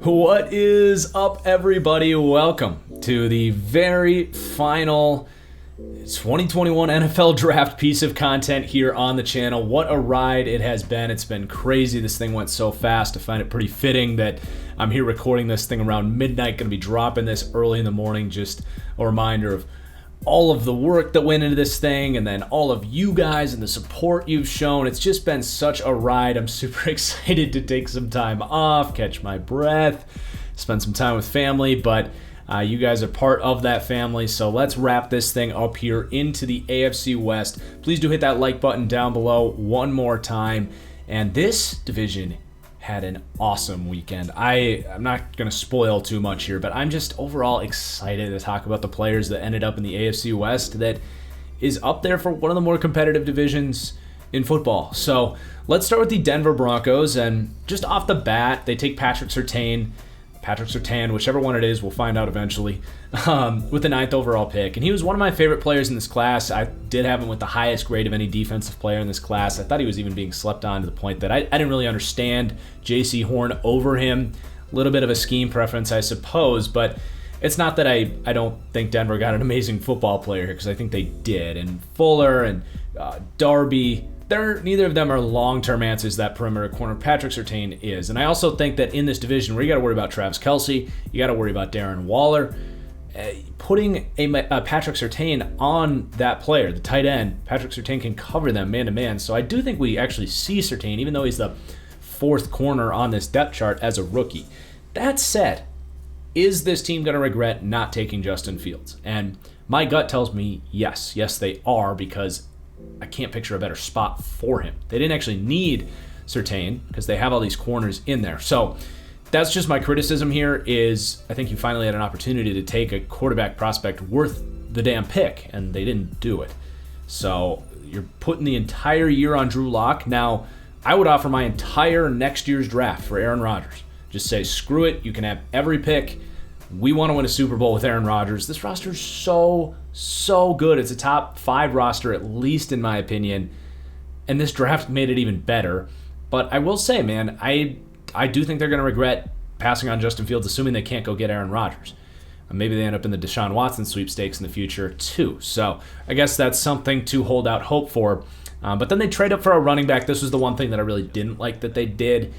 What is up, everybody? Welcome to the very final 2021 NFL Draft piece of content here on the channel. What a ride it has been. It's been crazy. This thing went so fast. I find it pretty fitting that I'm here recording this thing around midnight, going to be dropping this early in the morning. Just a reminder of all of the work that went into this thing, and then all of you guys and the support you've shown. It's just been such a ride. I'm super excited to take some time off, catch my breath, spend some time with family, but you guys are part of that family, so let's wrap this thing up here into the AFC West. Please do hit that like button down below one more time. And this division had an awesome weekend. I'm not going to spoil too much here, but I'm just overall excited to talk about the players that ended up in the AFC West that is up there for one of the more competitive divisions in football. So let's start with the Denver Broncos, and just off the bat, they take Patrick Surtain, whichever one it is, we'll find out eventually, with the 9th overall pick. And he was one of my favorite players in this class. I did have him with the highest grade of any defensive player in this class. I thought he was even being slept on to the point that I didn't really understand J.C. Horn over him. A little bit of a scheme preference, I suppose, but it's not that I don't think Denver got an amazing football player here, because I think they did. And Fuller and Darby, neither of them are long-term answers that perimeter corner. Patrick Surtain is. And I also think that in this division where you got to worry about Travis Kelce, you got to worry about Darren Waller, putting a Patrick Surtain on that player, the tight end, Patrick Surtain can cover them man-to-man. So I do think we actually see Surtain, even though he's the 4th corner on this depth chart as a rookie. That said, is this team going to regret not taking Justin Fields? And my gut tells me yes. Yes, they are, because I can't picture a better spot for him. They didn't actually need Surtain because they have all these corners in there. So that's just my criticism here is I think you finally had an opportunity to take a quarterback prospect worth the damn pick, and they didn't do it. So you're putting the entire year on Drew Lock. Now, I would offer my entire next year's draft for Aaron Rodgers. Just say, screw it. You can have every pick. We want to win a Super Bowl with Aaron Rodgers. This roster is so good. It's a top 5 roster, at least in my opinion. And this draft made it even better. But I will say, man, I do think they're going to regret passing on Justin Fields, assuming they can't go get Aaron Rodgers. Maybe they end up in the Deshaun Watson sweepstakes in the future, too. So I guess that's something to hold out hope for. But then they trade up for a running back. This was the one thing that I really didn't like that they did.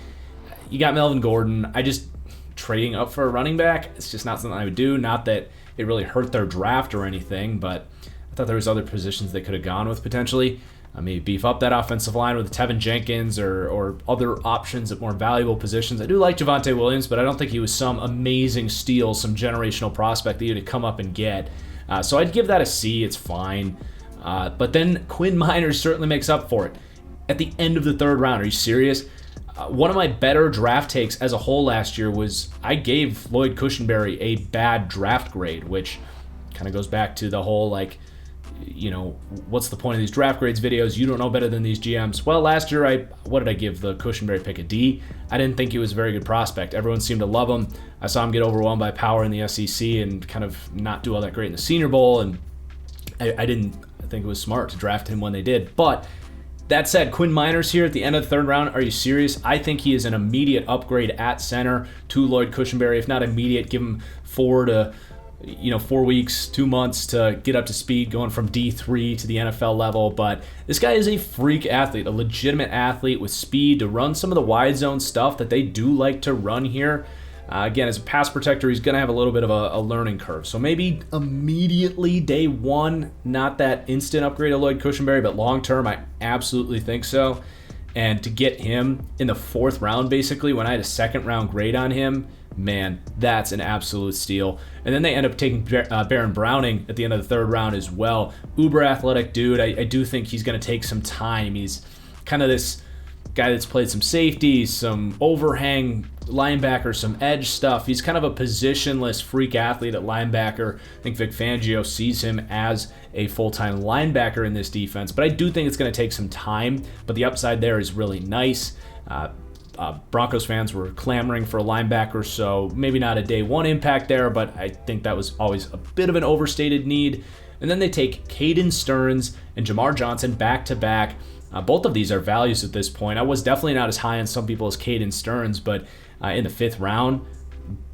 You got Melvin Gordon. Trading up for a running back, it's just not something I would do. Not that it really hurt their draft or anything, but I thought there was other positions they could have gone with potentially. Maybe beef up that offensive line with Tevin Jenkins or other options at more valuable positions. I do like Javonte Williams, but I don't think he was some amazing steal, some generational prospect that you had to come up and get. So I'd give that a C. It's fine. But then Quinn Miners certainly makes up for it. At the end of the 3rd round, are you serious? One of my better draft takes as a whole last year was I gave Lloyd Cushenberry a bad draft grade, which kind of goes back to the whole, what's the point of these draft grades videos? You don't know better than these GMs. Well, last year, what did I give the Cushenberry pick? A D? I didn't think he was a very good prospect. Everyone seemed to love him. I saw him get overwhelmed by power in the SEC and kind of not do all that great in the Senior Bowl, and I didn't think it was smart to draft him when they did. But that said, Quinn Miners here at the end of the 3rd round, are you serious? I think he is an immediate upgrade at center to Lloyd Cushenberry. If not immediate, give him 4 weeks, 2 months to get up to speed, going from D3 to the NFL level. But this guy is a freak athlete, a legitimate athlete with speed to run some of the wide zone stuff that they do like to run here. Again, as a pass protector, he's going to have a little bit of a learning curve. So maybe immediately day 1, not that instant upgrade of Lloyd Cushenberry, but long term, I absolutely think so. And to get him in the 4th round, basically, when I had a 2nd round grade on him, man, that's an absolute steal. And then they end up taking Baron Browning at the end of the 3rd round as well. Uber athletic dude. I do think he's going to take some time. He's kind of this guy that's played some safety, some overhang linebacker, some edge stuff. He's kind of a positionless freak athlete at linebacker. I think Vic Fangio sees him as a full-time linebacker in this defense, but I do think it's going to take some time, but the upside there is really nice. Broncos fans were clamoring for a linebacker, so maybe not a day 1 impact there, but I think that was always a bit of an overstated need. And then they take Caden Stearns and Jamar Johnson back-to-back. Both of these are values at this point. I was definitely not as high on some people as Caden Stearns, but in the 5th round,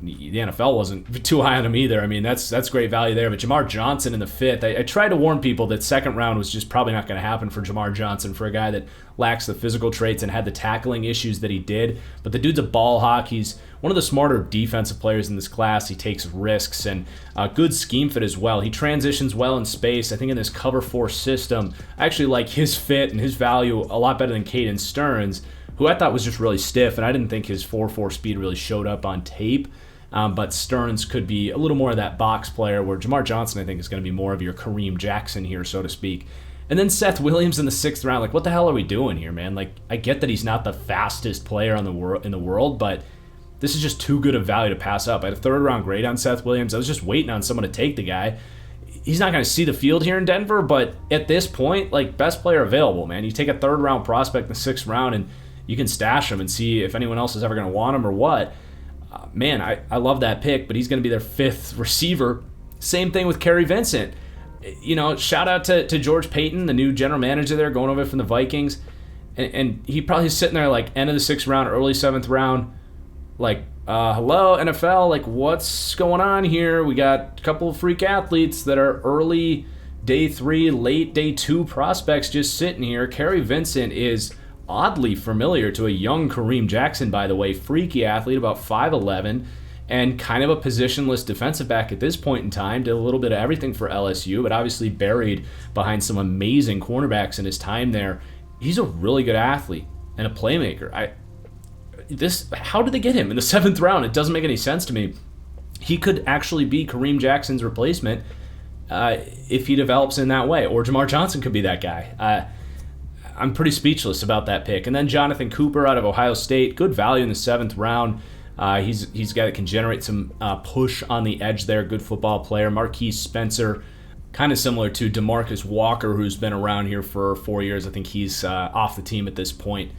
the NFL wasn't too high on him either. I mean, that's great value there. But Jamar Johnson in the 5th, I tried to warn people that second round was just probably not going to happen for Jamar Johnson, for a guy that lacks the physical traits and had the tackling issues that he did. But the dude's a ball hawk. He's one of the smarter defensive players in this class. He takes risks and good scheme fit as well. He transitions well in space. I think in this cover 4 system, I actually like his fit and his value a lot better than Caden Stearns, who I thought was just really stiff, and I didn't think his 4.4 speed really showed up on tape. But Stearns could be a little more of that box player, where Jamar Johnson, I think, is going to be more of your Kareem Jackson here, so to speak. And then Seth Williams in the 6th round. Like, what the hell are we doing here, man? Like, I get that he's not the fastest player in the world, but this is just too good of value to pass up. I had a 3rd round grade on Seth Williams. I was just waiting on someone to take the guy. He's not going to see the field here in Denver, but at this point, like, best player available, man. You take a 3rd round prospect in the 6th round, and you can stash him and see if anyone else is ever going to want him or what. Man, I love that pick, but he's going to be their 5th receiver. Same thing with Kerry Vincent. You know, shout out to George Payton, the new general manager there, going over from the Vikings. And he probably sitting there like end of the 6th round, early 7th round, like, hello, NFL, like, what's going on here? We got a couple of freak athletes that are early day 3, late day 2 prospects just sitting here. Kerry Vincent is oddly familiar to a young Kareem Jackson, by the way. Freaky athlete, about 5'11", and kind of a positionless defensive back at this point in time. Did a little bit of everything for LSU, but obviously buried behind some amazing cornerbacks in his time there. He's a really good athlete and a playmaker. How did they get him in the 7th round? It doesn't make any sense to me. He could actually be Kareem Jackson's replacement if he develops in that way, or Jamar Johnson could be that guy. I'm pretty speechless about that pick. And then Jonathan Cooper out of Ohio State, good value in the 7th round. He's a guy that can generate some push on the edge there, good football player. Marquise Spencer, kind of similar to DeMarcus Walker, who's been around here for 4 years. I think he's off the team at this point.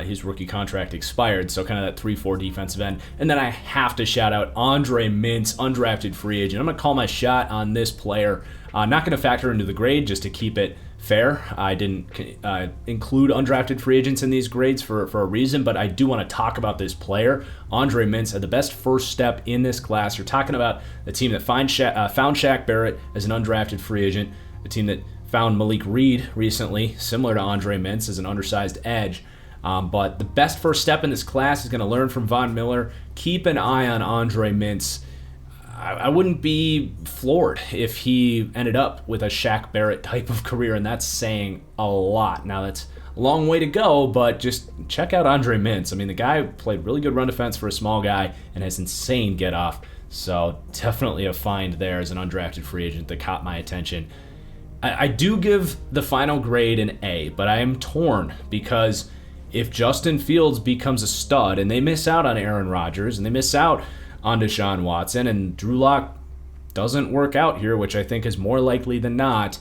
His rookie contract expired, so kind of that 3-4 defensive end. And then I have to shout out Andre Mintz, undrafted free agent. I'm going to call my shot on this player. Not going to factor into the grade just to keep it fair. I didn't include undrafted free agents in these grades for a reason, but I do want to talk about this player. Andre Mintz had the best first step in this class. You're talking about the team that found Shaq Barrett as an undrafted free agent, the team that found Malik Reed recently, similar to Andre Mintz, as an undersized edge. But the best first step in this class is going to learn from Von Miller. Keep an eye on Andre Mintz. I wouldn't be floored if he ended up with a Shaq Barrett type of career, and that's saying a lot. Now, that's a long way to go, but just check out Andre Mintz. I mean, the guy played really good run defense for a small guy and has insane get-off, so definitely a find there as an undrafted free agent that caught my attention. I do give the final grade an A, but I am torn because if Justin Fields becomes a stud and they miss out on Aaron Rodgers and they miss out on Deshaun Watson, and Drew Lock doesn't work out here, which I think is more likely than not,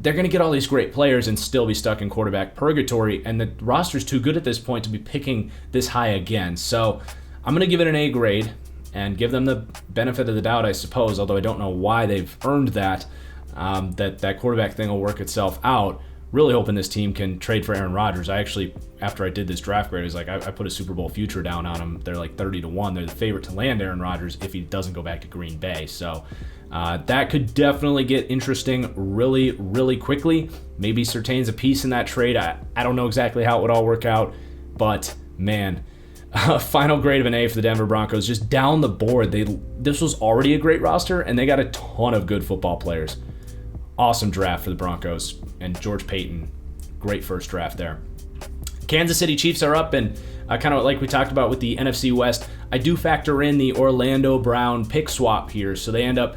they're going to get all these great players and still be stuck in quarterback purgatory, and the roster's too good at this point to be picking this high again. So I'm going to give it an A grade and give them the benefit of the doubt, I suppose, although I don't know why they've earned that, that quarterback thing will work itself out. Really hoping this team can trade for Aaron Rodgers. I actually, after I did this draft grade, I was like, I put a Super Bowl future down on them. They're like 30-1. They're the favorite to land Aaron Rodgers if he doesn't go back to Green Bay. So that could definitely get interesting really, really quickly. Maybe Surtain's a piece in that trade. I don't know exactly how it would all work out, but man, final grade of an A for the Denver Broncos. Just down the board, this was already a great roster, and they got a ton of good football players. Awesome draft for the Broncos, and George Payton, great first draft there. Kansas City Chiefs are up, and kind of like we talked about with the NFC West, I do factor in the Orlando Brown pick swap here, so they end up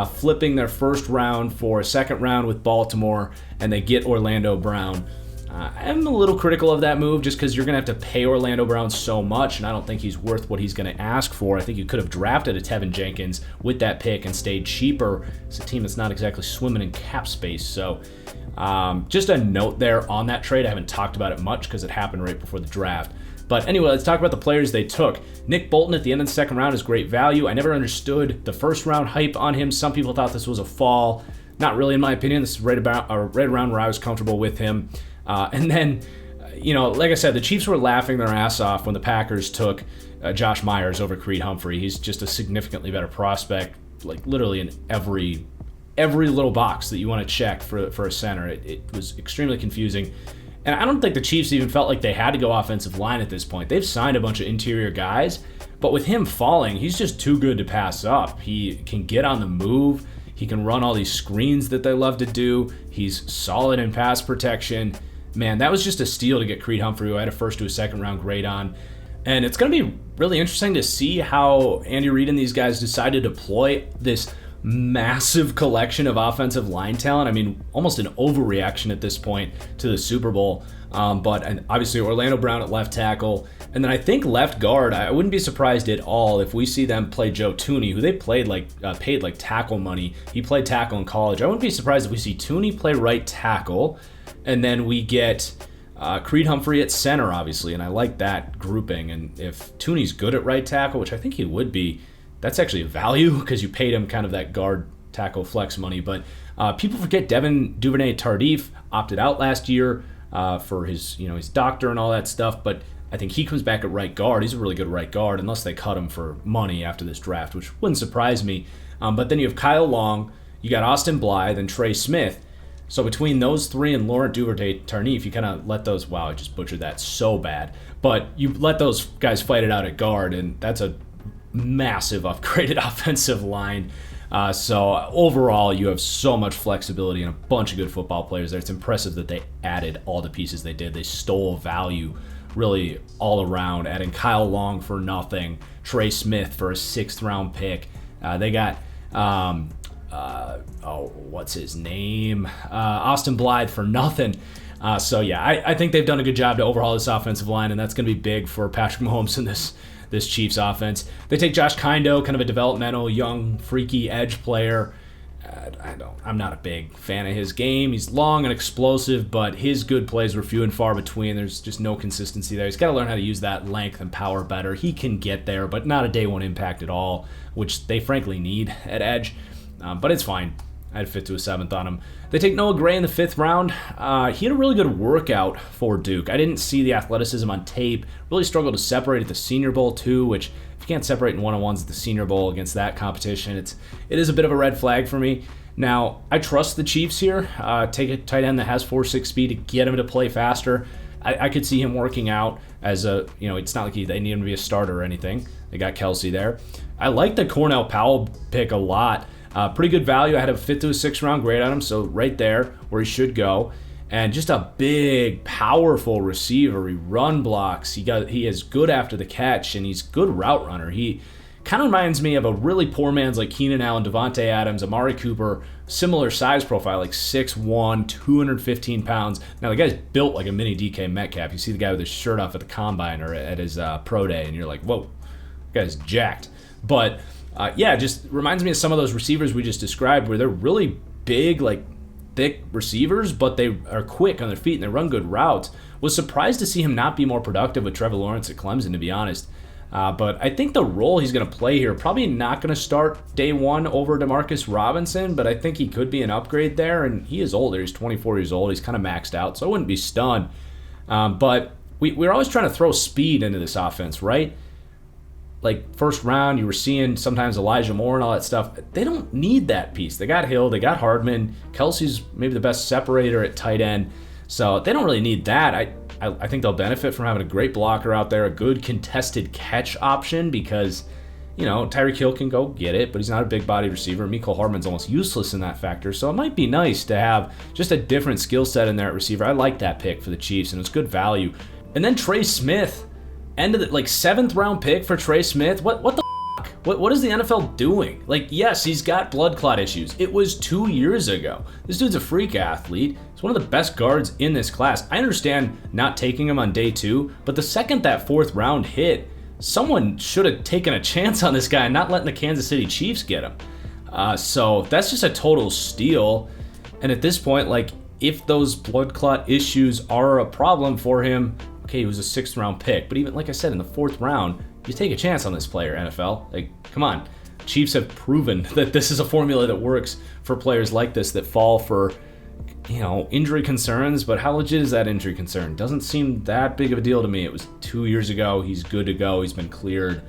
flipping their first round for a second round with Baltimore, and they get Orlando Brown. I'm a little critical of that move just because you're going to have to pay Orlando Brown so much, and I don't think he's worth what he's going to ask for. I think you could have drafted a Tevin Jenkins with that pick and stayed cheaper. It's a team that's not exactly swimming in cap space. So just a note there on that trade. I haven't talked about it much because it happened right before the draft. But anyway, let's talk about the players they took. Nick Bolton at the end of the second round is great value. I never understood the first round hype on him. Some people thought this was a fall. Not really, in my opinion. This is right around where I was comfortable with him. And then, like I said, the Chiefs were laughing their ass off when the Packers took Josh Myers over Creed Humphrey. He's just a significantly better prospect, like literally in every little box that you want to check for a center. It was extremely confusing. And I don't think the Chiefs even felt like they had to go offensive line at this point. They've signed a bunch of interior guys, but with him falling, he's just too good to pass up. He can get on the move. He can run all these screens that they love to do. He's solid in pass protection. Man, that was just a steal to get Creed Humphrey, who had a first to a second round grade on. And it's going to be really interesting to see how Andy Reid and these guys decide to deploy this massive collection of offensive line talent. I mean, almost an overreaction at this point to the Super Bowl. But obviously Orlando Brown at left tackle. And then I think left guard, I wouldn't be surprised at all if we see them play Joe Thuney, who they paid like tackle money. He played tackle in college. I wouldn't be surprised if we see Thuney play right tackle. And then we get Creed Humphrey at center, obviously. And I like that grouping. And if Thuney's good at right tackle, which I think he would be, that's actually a value because you paid him kind of that guard tackle flex money. But people forget Devin Duvernay-Tardif opted out last year for his doctor and all that stuff. But I think he comes back at right guard. He's a really good right guard unless they cut him for money after this draft, which wouldn't surprise me. But then you have Kyle Long, you got Austin Blythe, and Trey Smith. So between those three and Laurent Duvernay-Tardif, you kind of let those, wow, I just butchered that so bad. But you let those guys fight it out at guard, and that's a massive upgraded offensive line. So overall, you have so much flexibility and a bunch of good football players there. It's impressive that they added all the pieces they did. They stole value really all around, adding Kyle Long for nothing, Trey Smith for a 6th round pick. They got what's his name? Austin Blythe for nothing. So yeah, I think they've done a good job to overhaul this offensive line, and that's going to be big for Patrick Mahomes in this Chiefs offense. They take Josh Kindo, kind of a developmental, young, freaky edge player. I'm not a big fan of his game. He's long and explosive, but his good plays were few and far between. There's just no consistency there. He's got to learn how to use that length and power better. He can get there, but not a day one impact at all, which they frankly need at edge. But it's fine. I'd fit to a 7th on him. They take Noah Gray in the 5th round. He had a really good workout for Duke. I didn't see the athleticism on tape. Really struggled to separate at the Senior Bowl too, which if you can't separate in one-on-ones at the Senior Bowl against that competition, it is a bit of a red flag for me. Now, I trust the Chiefs here. Take a tight end that has 4.6 speed to get him to play faster. I could see him working out as a, it's not like they need him to be a starter or anything. They got Kelsey there. I like the Cornell Powell pick a lot. Pretty good value. I had a 5th to a 6th round grade on him, so right there where he should go. And just a big, powerful receiver. He run blocks. He is good after the catch, and he's a good route runner. He kind of reminds me of a really poor man's like Keenan Allen, Devontae Adams, Amari Cooper, similar size profile, like 6'1", 215 pounds. Now, the guy's built like a mini DK Metcalf. You see the guy with his shirt off at the combine or at his pro day, and you're like, whoa, the guy's jacked. But just reminds me of some of those receivers we just described where they're really big, like thick receivers, but they are quick on their feet and they run good routes. Was surprised to see him not be more productive with Trevor Lawrence at Clemson, to be honest. But I think the role he's going to play here, probably not going to start day one over Demarcus Robinson, but I think he could be an upgrade there, and he is older. He's 24 years old. He's kind of maxed out, so I wouldn't be stunned. But we're always trying to throw speed into this offense, right? Like first round, you were seeing sometimes Elijah Moore and all that stuff. They don't need that piece. They got Hill, they got Hardman. Kelsey's maybe the best separator at tight end, so they don't really need that. I think they'll benefit from having a great blocker out there, a good contested catch option because, Tyreek Hill can go get it, but he's not a big-bodied receiver. Mecole Hardman's almost useless in that factor, so it might be nice to have just a different skill set in there at receiver. I like that pick for the Chiefs, and it's good value. And then Trey Smith, end of the 7th round pick for Trey Smith. What the f***? What is the NFL doing? Yes, he's got blood clot issues. It was 2 years ago. This dude's a freak athlete. He's one of the best guards in this class. I understand not taking him on day 2, but the second that 4th round hit, someone should have taken a chance on this guy and not letting the Kansas City Chiefs get him. So that's just a total steal. And at this point, if those blood clot issues are a problem for him, okay, he was a 6th round pick, but even like I said, in the 4th round, you take a chance on this player, NFL. Come on. Chiefs have proven that this is a formula that works for players like this that fall for injury concerns, but how legit is that injury concern? Doesn't seem that big of a deal to me. It was 2 years ago. He's good to go. He's been cleared.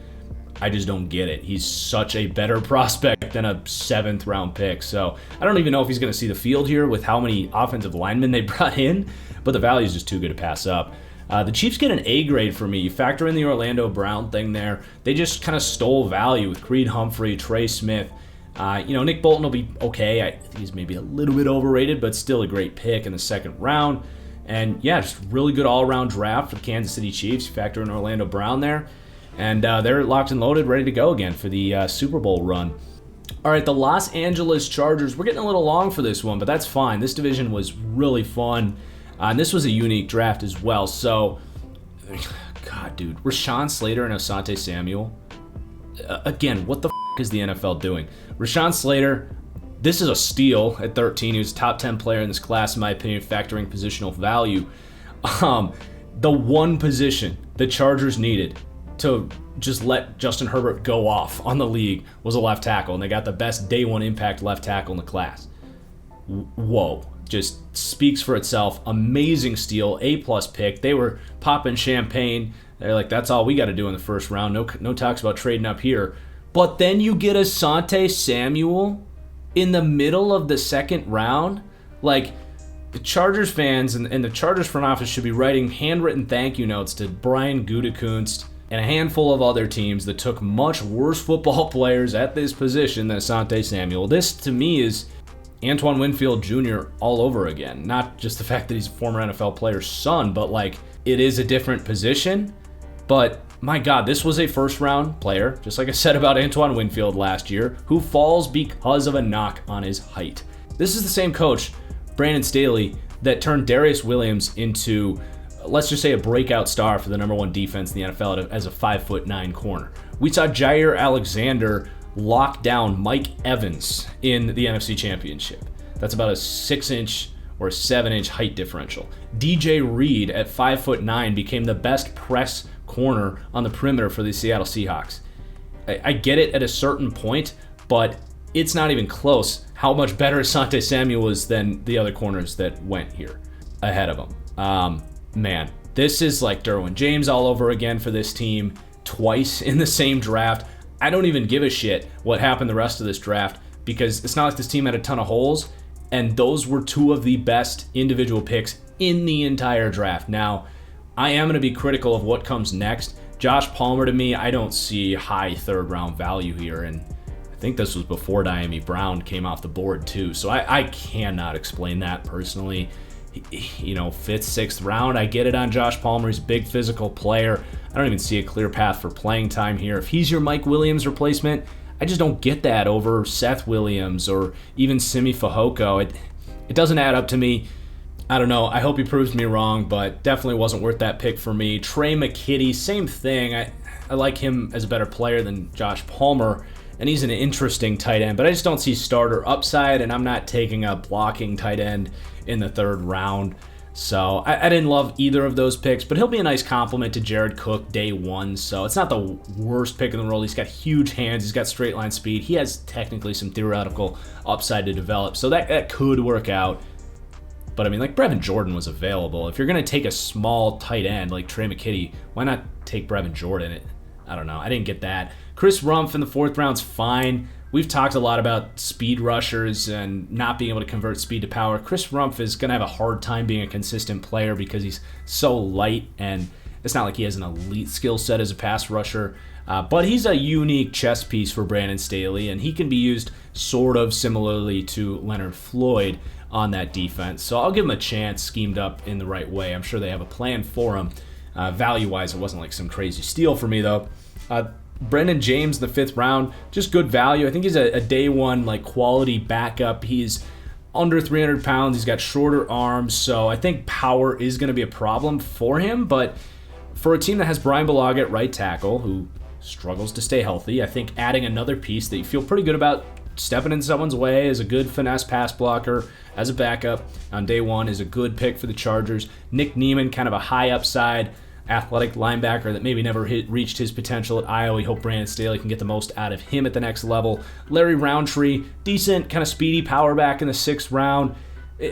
I just don't get it. He's such a better prospect than a 7th round pick. So I don't even know if he's going to see the field here with how many offensive linemen they brought in, but the value is just too good to pass up. The Chiefs get an A grade for me. You factor in the Orlando Brown thing there. They just kind of stole value with Creed Humphrey, Trey Smith. Nick Bolton will be okay. I think he's maybe a little bit overrated, but still a great pick in the 2nd round. And yeah, just really good all-around draft for the Kansas City Chiefs. You factor in Orlando Brown there. And they're locked and loaded, ready to go again for the Super Bowl run. All right, the Los Angeles Chargers. We're getting a little long for this one, but that's fine. This division was really fun. And this was a unique draft as well. So, God, dude. Rashawn Slater and Asante Samuel. Again, what the is the NFL doing? Rashawn Slater, this is a steal at 13. He was a top 10 player in this class, in my opinion, factoring positional value. The one position the Chargers needed to just let Justin Herbert go off on the league was a left tackle, and they got the best day one impact left tackle in the class. Whoa. Just speaks for itself. Amazing steal, A-plus pick. They were popping champagne. They're like, that's all we got to do in the 1st round. No talks about trading up here. But then you get Asante Samuel in the middle of the 2nd round. Like, the Chargers fans and the Chargers front office should be writing handwritten thank you notes to Brian Gutekunst and a handful of other teams that took much worse football players at this position than Asante Samuel. This, to me, is Antoine Winfield Jr. all over again. Not just the fact that he's a former NFL player's son, but like, it is a different position. But my God, this was a 1st round player, just like I said about Antoine Winfield last year, who falls because of a knock on his height. This is the same coach, Brandon Staley, that turned Darius Williams into, let's just say, a breakout star for the number 1 defense in the NFL as a 5'9" corner. We saw Jair Alexander lock down Mike Evans in the NFC Championship. That's about a 6-inch or a 7-inch height differential. DJ Reed at 5'9" became the best press corner on the perimeter for the Seattle Seahawks. I get it at a certain point, but it's not even close how much better Asante Samuel is than the other corners that went here ahead of him. Man, this is like Derwin James all over again for this team, twice in the same draft. I don't even give a shit what happened the rest of this draft, because it's not like this team had a ton of holes, and those were 2 of the best individual picks in the entire draft. Now, I am going to be critical of what comes next. Josh Palmer, to me, I don't see high 3rd round value here, and I think this was before Diami Brown came off the board too, so I cannot explain that personally. 5th, 6th round, I get it on Josh Palmer. He's a big physical player. I don't even see a clear path for playing time here. If he's your Mike Williams replacement, I just don't get that over Seth Williams or even Simi Fehoko. It doesn't add up to me. I don't know. I hope he proves me wrong, but definitely wasn't worth that pick for me. Trey McKitty, same thing. I like him as a better player than Josh Palmer, and he's an interesting tight end, but I just don't see starter upside, and I'm not taking a blocking tight end in the 3rd round. So I didn't love either of those picks, but he'll be a nice compliment to Jared Cook day 1, so it's not the worst pick in the world. He's got huge hands. He's got straight line speed. He has technically some theoretical upside to develop, so that could work out. But I mean, like, Brevin Jordan was available. If you're going to take a small tight end like Trey McKitty, why not take Brevin Jordan? I don't know. I didn't get that. Chris Rumph in the 4th round's fine. We've talked a lot about speed rushers and not being able to convert speed to power. Chris Rumph is going to have a hard time being a consistent player because he's so light, and it's not like he has an elite skill set as a pass rusher. But he's a unique chess piece for Brandon Staley, and he can be used sort of similarly to Leonard Floyd on that defense. So I'll give him a chance, schemed up in the right way. I'm sure they have a plan for him. Value-wise, it wasn't like some crazy steal for me, though. Brendan James, the 5th round, just good value. I think he's a day 1 like quality backup. He's under 300 pounds. He's got shorter arms, so I think power is going to be a problem for him. But for a team that has Brian Bulaga at right tackle, who struggles to stay healthy, I think adding another piece that you feel pretty good about stepping in someone's way as a good finesse pass blocker as a backup on day 1 is a good pick for the Chargers. Nick Neiman, kind of a high upside athletic linebacker that maybe never reached his potential at Iowa. We hope Brandon Staley can get the most out of him at the next level. Larry Roundtree, decent, kind of speedy power back in the 6th round.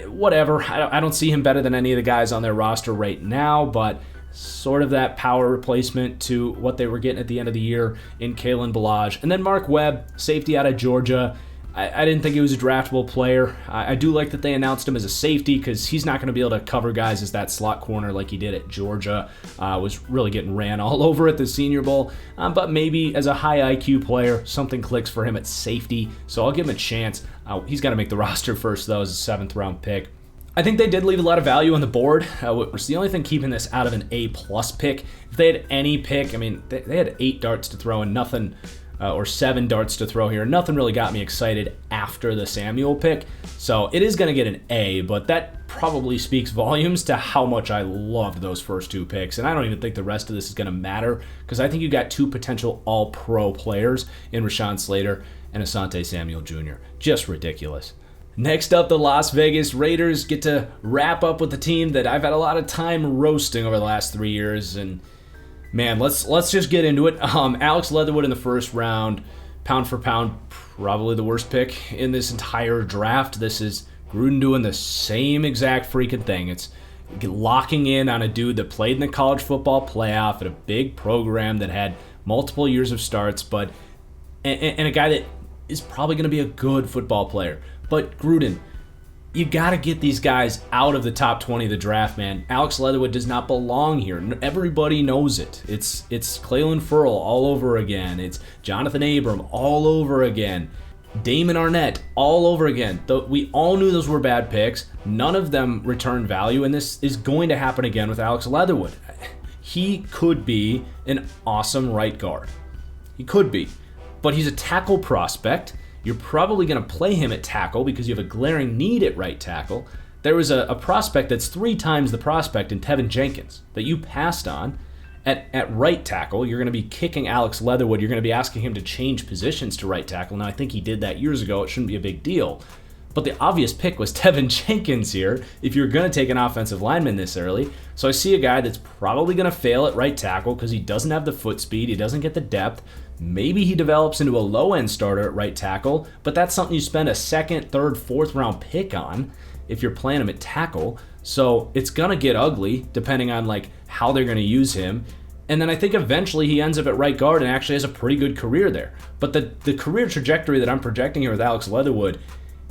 Whatever. I don't see him better than any of the guys on their roster right now, but sort of that power replacement to what they were getting at the end of the year in Kalen Ballage. And then Mark Webb, safety out of Georgia. I didn't think he was a draftable player. I do like that they announced him as a safety because he's not going to be able to cover guys as that slot corner like he did at Georgia. Was really getting ran all over at the Senior Bowl. But maybe as a high IQ player, something clicks for him at safety. So I'll give him a chance. He's got to make the roster first, though, as a 7th-round pick. I think they did leave a lot of value on the board, which is the only thing keeping this out of an A-plus pick. If they had any pick, I mean, they had 8 darts to throw and nothing, or 7 darts to throw here. Nothing really got me excited after the Samuel pick. So it is going to get an A, but that probably speaks volumes to how much I loved those first 2 picks. And I don't even think the rest of this is going to matter because I think you got 2 potential all-pro players in Rashawn Slater and Asante Samuel Jr. Just ridiculous. Next up, the Las Vegas Raiders get to wrap up with the team that I've had a lot of time roasting over the last 3 years. And man, let's just get into it. Alex Leatherwood in the first round, pound for pound, probably the worst pick in this entire draft. This is Gruden doing the same exact freaking thing. It's locking in on a dude that played in the college football playoff at a big program that had multiple years of starts, but and a guy that is probably going to be a good football player. But Gruden, you got to get these guys out of the top 20 of the draft, man. Alex Leatherwood does not belong here. Everybody knows it. It's Clelin Ferrell all over again. It's Jonathan Abram all over again. Damon Arnett all over again. We all knew those were bad picks. None of them returned value, and this is going to happen again with Alex Leatherwood. He could be an awesome right guard. He could be. But he's a tackle prospect. You're probably going to play him at tackle because you have a glaring need at right tackle. There was a prospect that's 3 times the prospect in Tevin Jenkins that you passed on at right tackle. You're going to be kicking Alex Leatherwood. You're going to be asking him to change positions to right tackle. Now, I think he did that years ago. It shouldn't be a big deal. But the obvious pick was Tevin Jenkins here if you're going to take an offensive lineman this early. So I see a guy that's probably going to fail at right tackle because he doesn't have the foot speed. He doesn't get the depth. Maybe he develops into a low-end starter at right tackle, but that's something you spend a 2nd, 3rd, 4th round pick on if you're playing him at tackle. So it's going to get ugly depending on like how they're going to use him. And then I think eventually he ends up at right guard and actually has a pretty good career there. But the career trajectory that I'm projecting here with Alex Leatherwood,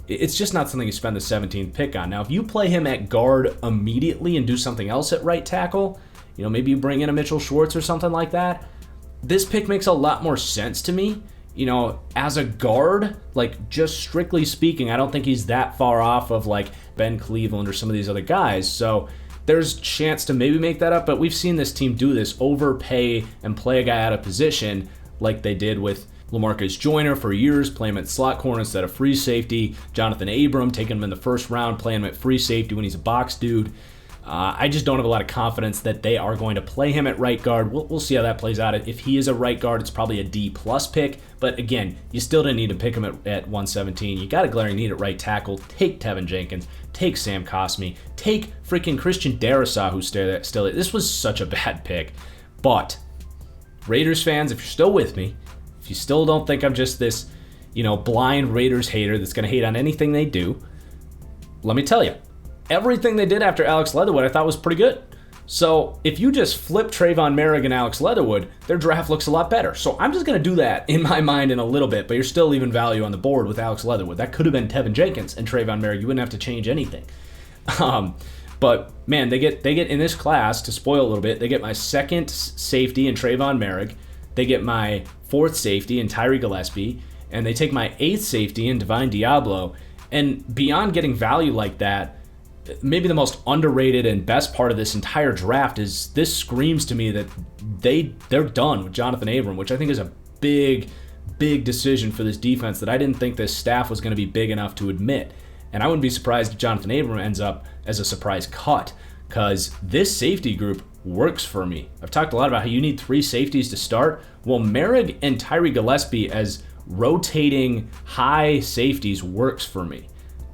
it's just not something you spend the 17th pick on. Now, if you play him at guard immediately and do something else at right tackle, maybe you bring in a Mitchell Schwartz or something like that, this pick makes a lot more sense to me. As a guard, like just strictly speaking, I don't think he's that far off of like Ben Cleveland or some of these other guys. So there's a chance to maybe make that up, but we've seen this team do this, overpay and play a guy out of position like they did with LaMarcus Joyner for years, play him at slot corner instead of free safety. Jonathan Abram, taking him in the first round, playing him at free safety when he's a box dude. I just don't have a lot of confidence that they are going to play him at right guard. We'll see how that plays out. If he is a right guard, it's probably a D-plus pick. But again, you still didn't need to pick him at 117. You got a glaring need at right tackle. Take Tevin Jenkins. Take Sam Cosmi. Take freaking Christian Darrisaw, who's still. This was such a bad pick. But Raiders fans, if you're still with me, if you still don't think I'm just this, blind Raiders hater that's going to hate on anything they do, let me tell you. Everything they did after Alex Leatherwood I thought was pretty good. So if you just flip Trayvon Merrick and Alex Leatherwood, their draft looks a lot better. So I'm just going to do that in my mind in a little bit, but you're still leaving value on the board with Alex Leatherwood. That could have been Tevin Jenkins and Trayvon Merrick. You wouldn't have to change anything. But man, they get in this class, to spoil a little bit, they get my 2nd safety in Trayvon Merrick. They get my 4th safety in Tyree Gillespie, and they take my 8th safety in Divine Diablo. And beyond getting value like that, maybe the most underrated and best part of this entire draft is this screams to me that they're done with Jonathan Abram, which I think is a big decision for this defense that I didn't think this staff was going to be big enough to admit. And I wouldn't be surprised if Jonathan Abram ends up as a surprise cut, because this safety group works for me. I've talked a lot about how you need 3 safeties to start. Well, Merrick and Tyree Gillespie as rotating high safeties works for me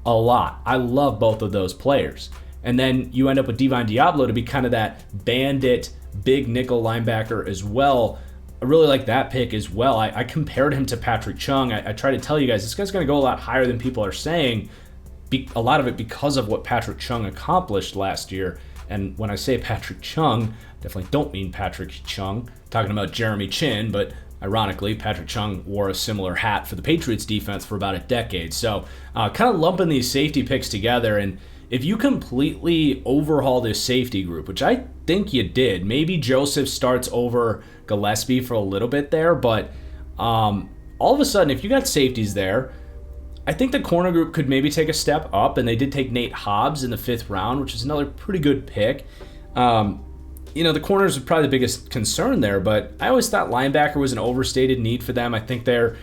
a lot. I love both of those players. And then you end up with Divine Diablo to be kind of that bandit, big nickel linebacker as well. I really like that pick as well. I compared him to Patrick Chung. I try to tell you guys, this guy's going to go a lot higher than people are saying. a lot of it because of what Patrick Chung accomplished last year. And when I say Patrick Chung, definitely don't mean Patrick Chung. I'm talking about Jeremy Chin, but ironically, Patrick Chung wore a similar hat for the Patriots defense for about a decade. So kind of lumping these safety picks together, and if you completely overhaul this safety group, which I think you did, maybe Joseph starts over Gillespie for a little bit there, but all of a sudden, if you got safeties there, I think the corner group could maybe take a step up, and they did take Nate Hobbs in the 5th round, which is another pretty good pick. The corners are probably the biggest concern there, but I always thought linebacker was an overstated need for them. I think they're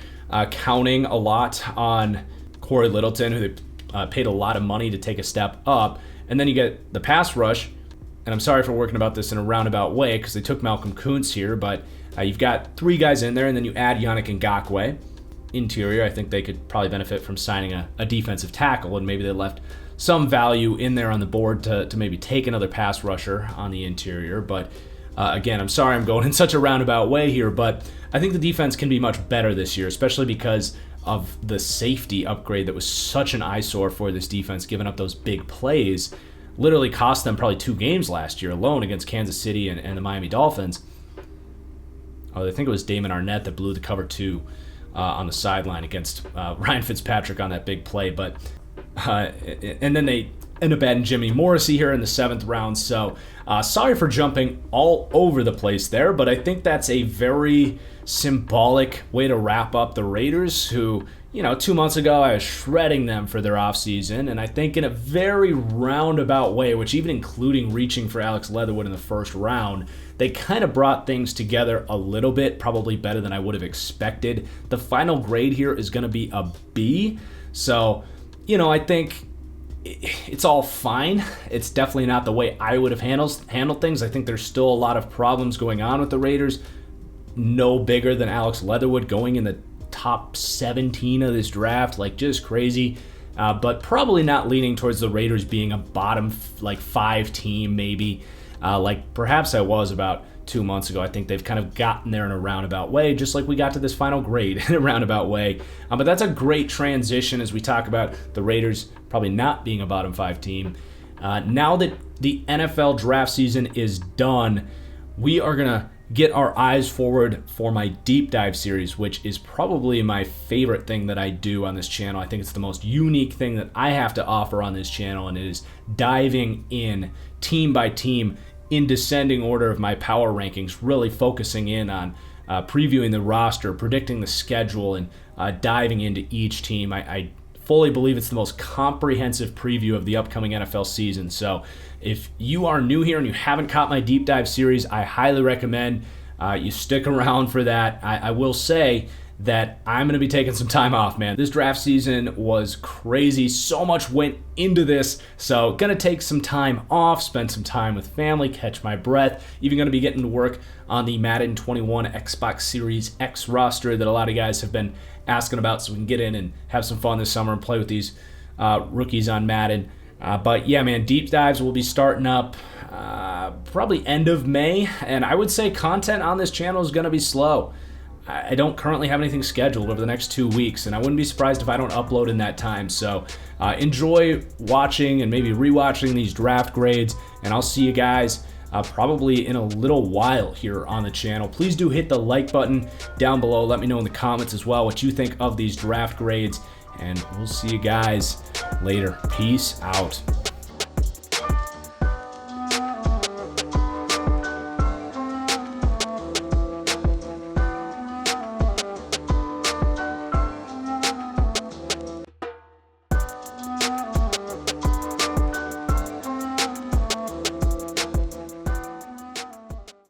counting a lot on Corey Littleton, who they paid a lot of money to take a step up. And then you get the pass rush, and I'm sorry for working about this in a roundabout way because they took Malcolm Kuntz here, but you've got 3 guys in there, and then you add Yannick Ngakoue. Interior, I think they could probably benefit from signing a defensive tackle, and maybe they left some value in there on the board to maybe take another pass rusher on the interior. But again, I'm sorry I'm going in such a roundabout way here, but I think the defense can be much better this year, especially because of the safety upgrade that was such an eyesore for this defense, giving up those big plays. Literally cost them probably 2 games last year alone against Kansas City and the Miami Dolphins. Oh, I think it was Damon Arnett that blew the cover 2 on the sideline against Ryan Fitzpatrick on that big play. But and then they end up adding Jimmy Morrissey here in the 7th round. So sorry for jumping all over the place there, but I think that's a very symbolic way to wrap up the Raiders, who, 2 months ago I was shredding them for their offseason, and I think in a very roundabout way, which even including reaching for Alex Leatherwood in the 1st round, they kind of brought things together a little bit, probably better than I would have expected. The final grade here is going to be a B. So, I think it's all fine. It's definitely not the way I would have handled things. I think there's still a lot of problems going on with the Raiders. No bigger than Alex Leatherwood going in the top 17 of this draft, just crazy. But probably not leaning towards the Raiders being a bottom 5 team maybe. Perhaps I was about 2 months ago. I think they've kind of gotten there in a roundabout way, just like we got to this final grade in a roundabout way. But that's a great transition as we talk about the Raiders probably not being a bottom 5 team. Now that the NFL draft season is done, we are going to get our eyes forward for my deep dive series, which is probably my favorite thing that I do on this channel. I think it's the most unique thing that I have to offer on this channel, and it is diving in team by team in descending order of my power rankings, really focusing in on previewing the roster, predicting the schedule, and diving into each team. I fully believe it's the most comprehensive preview of the upcoming NFL season. So if you are new here and you haven't caught my deep dive series, I highly recommend you stick around for that. I will say that I'm going to be taking some time off, man. This draft season was crazy. So much went into this. So going to take some time off, spend some time with family, catch my breath. Even going to be getting to work on the Madden 21 Xbox Series X roster that a lot of guys have been asking about, so we can get in and have some fun this summer and play with these rookies on Madden. But yeah, man, deep dives will be starting up probably end of May. And I would say content on this channel is going to be slow. I don't currently have anything scheduled over the next 2 weeks, and I wouldn't be surprised if I don't upload in that time. So enjoy watching and maybe rewatching these draft grades, and I'll see you guys probably in a little while here on the channel. Please do hit the like button down below. Let me know in the comments as well what you think of these draft grades, and we'll see you guys later. Peace out.